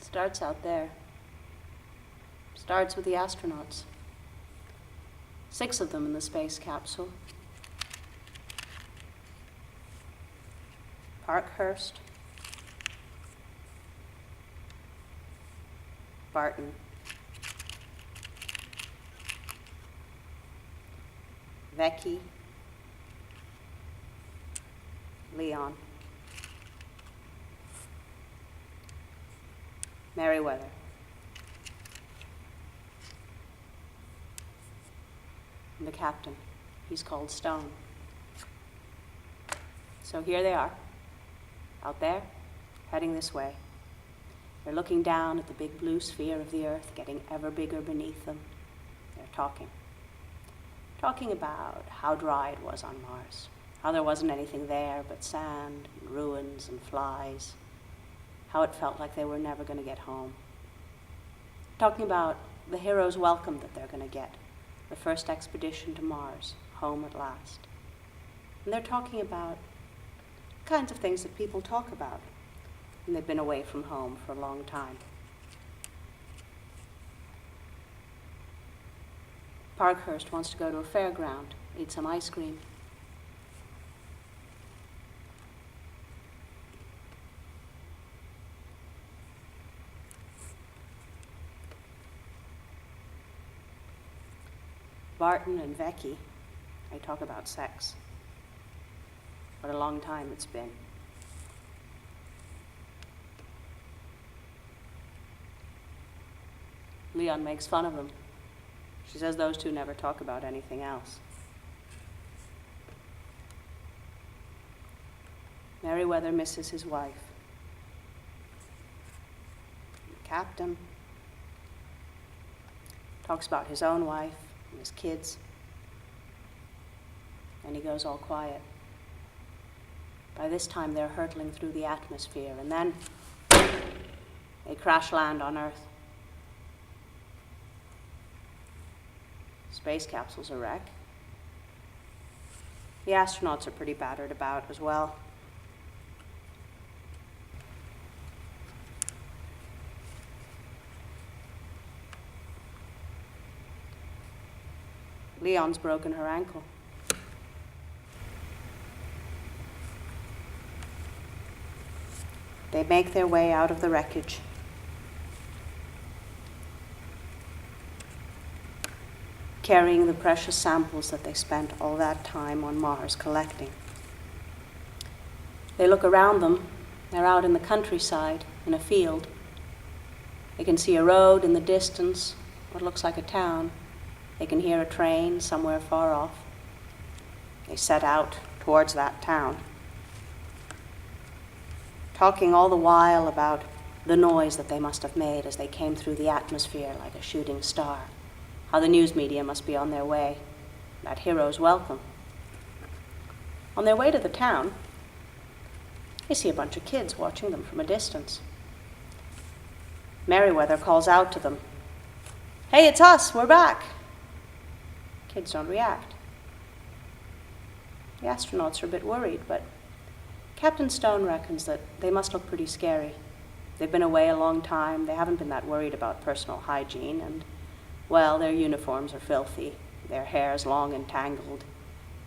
Starts out there. Starts with the astronauts. 6 of them in the space capsule. Parkhurst, Barton, Vecchi, Leon, Merriweather, and the captain. He's called Stone. So here they are, out there, heading this way. They're looking down at the big blue sphere of the Earth, getting ever bigger beneath them. They're talking about how dry it was on Mars, how there wasn't anything there but sand and ruins and flies, how it felt like they were never going to get home. Talking about the hero's welcome that they're going to get, the first expedition to Mars, home at last. And they're talking about kinds of things that people talk about when they've been away from home for a long time. Parkhurst wants to go to a fairground, eat some ice cream. Barton and Vecchi, they talk about sex. What a long time it's been. Leon makes fun of them. She says those two never talk about anything else. Merriweather misses his wife. The captain talks about his own wife and his kids. And he goes all quiet. By this time, they're hurtling through the atmosphere, and then they crash land on Earth. Space capsule's a wreck. The astronauts are pretty battered about as well. Leon's broken her ankle. They make their way out of the wreckage. Carrying the precious samples that they spent all that time on Mars collecting. They look around them. They're out in the countryside, in a field. They can see a road in the distance, what looks like a town. They can hear a train somewhere far off. They set out towards that town, talking all the while about the noise that they must have made as they came through the atmosphere like a shooting star, how the news media must be on their way, that hero's welcome. On their way to the town, they see a bunch of kids watching them from a distance. Merriweather calls out to them, "Hey, it's us, we're back." Kids don't react. The astronauts are a bit worried, but Captain Stone reckons that they must look pretty scary. They've been away a long time, they haven't been that worried about personal hygiene, and, well, their uniforms are filthy, their hair's long and tangled,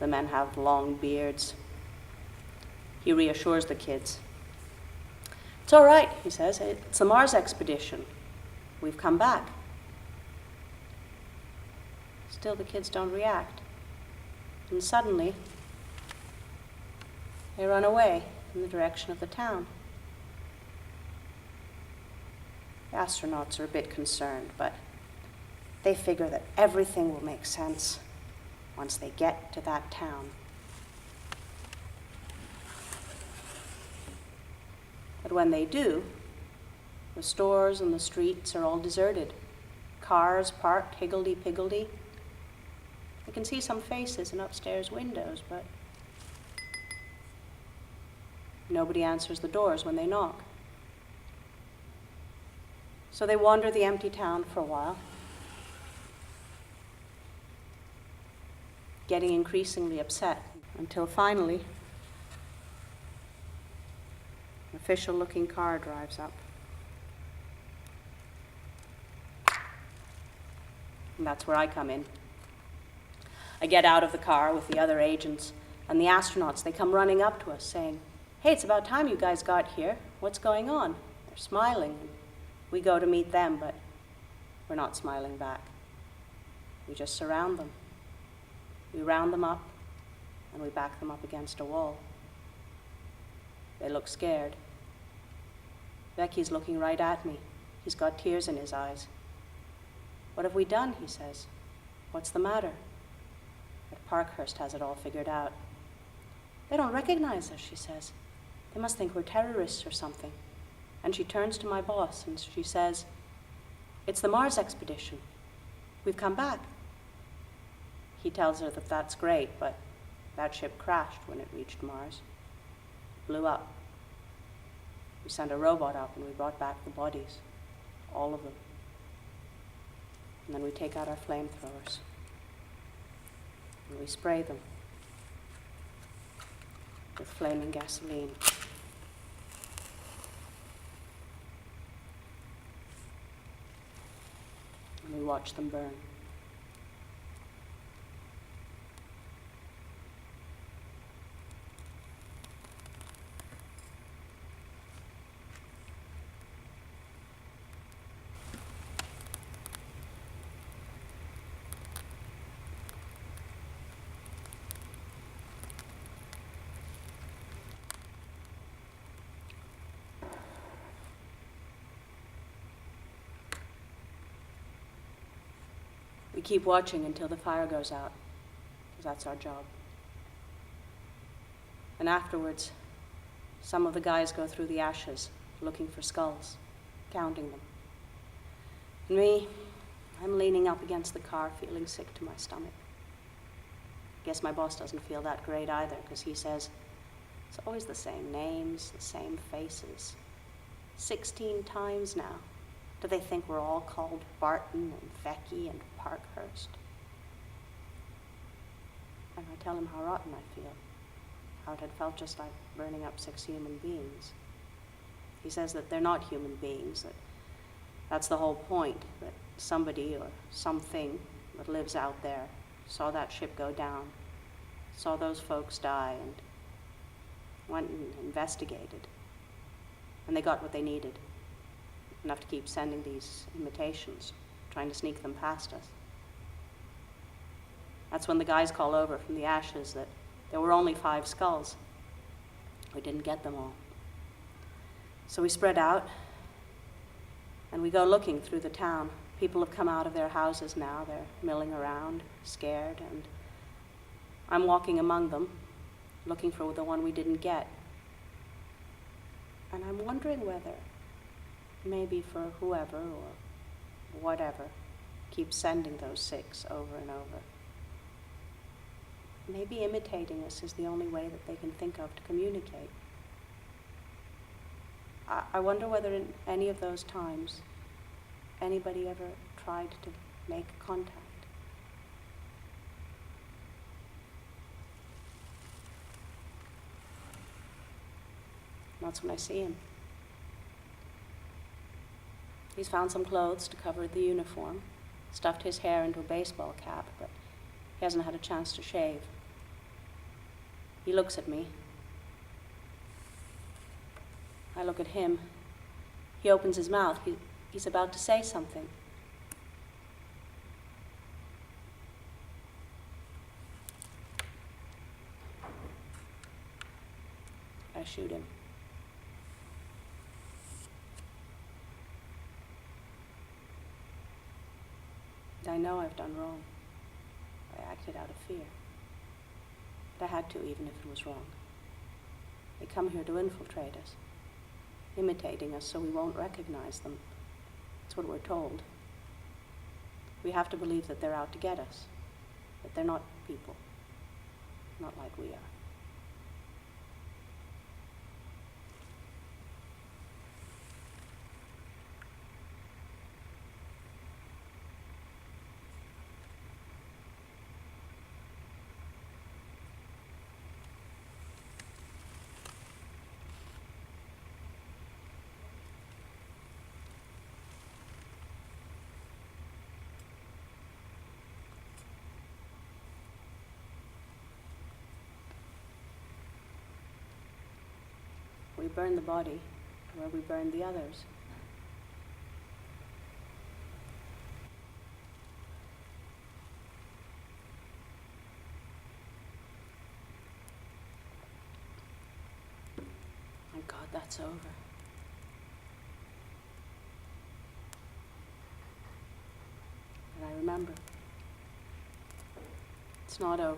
the men have long beards. He reassures the kids. "It's all right," he says, "it's the Mars expedition. We've come back." Still the kids don't react. And suddenly, they run away in the direction of the town. The astronauts are a bit concerned, but they figure that everything will make sense once they get to that town. But when they do, the stores and the streets are all deserted. Cars parked higgledy-piggledy. They can see some faces in upstairs windows, but nobody answers the doors when they knock. So they wander the empty town for a while, getting increasingly upset, until finally an official-looking car drives up. And that's where I come in. I get out of the car with the other agents, and the astronauts, they come running up to us saying, "Hey, it's about time you guys got here. What's going on?" They're smiling. We go to meet them, but we're not smiling back. We just surround them. We round them up, and we back them up against a wall. They look scared. Becky's looking right at me. He's got tears in his eyes. "What have we done?" he says. "What's the matter?" But Parkhurst has it all figured out. "They don't recognize us," she says. "They must think we're terrorists or something." And she turns to my boss and she says, "It's the Mars expedition. We've come back." He tells her that that's great, but that ship crashed when it reached Mars. Blew up. We sent a robot up and we brought back the bodies, all of them. And then we take out our flamethrowers and we spray them with flaming gasoline. And we watch them burn. We keep watching until the fire goes out, because that's our job. And afterwards, some of the guys go through the ashes, looking for skulls, counting them. And me, I'm leaning up against the car, feeling sick to my stomach. Guess my boss doesn't feel that great either, because he says, "It's always the same names, the same faces. 16 times now. Do they think we're all called Barton and Vecchi and Parkhurst?" And I tell him how rotten I feel, how it had felt just like burning up 6 human beings. He says that they're not human beings, that's the whole point, that somebody or something that lives out there saw that ship go down, saw those folks die, and went and investigated. And they got what they needed. Enough to keep sending these invitations, trying to sneak them past us. That's when the guys call over from the ashes that there were only 5 skulls. We didn't get them all. So we spread out, and we go looking through the town. People have come out of their houses now. They're milling around, scared, and I'm walking among them, looking for the one we didn't get. And I'm wondering whether, maybe for whoever or whatever keeps sending those 6 over and over, maybe imitating us is the only way that they can think of to communicate. I wonder whether in any of those times anybody ever tried to make contact. That's when I see him. He's found some clothes to cover the uniform, stuffed his hair into a baseball cap, but he hasn't had a chance to shave. He looks at me. I look at him. He opens his mouth. He's about to say something. I shoot him. I know I've done wrong. I acted out of fear. But I had to, even if it was wrong. They come here to infiltrate us, imitating us so we won't recognize them. That's what we're told. We have to believe that they're out to get us, that they're not people, not like we are. we burn the body where we burned the others. Thank God that's over. But I remember, it's not over.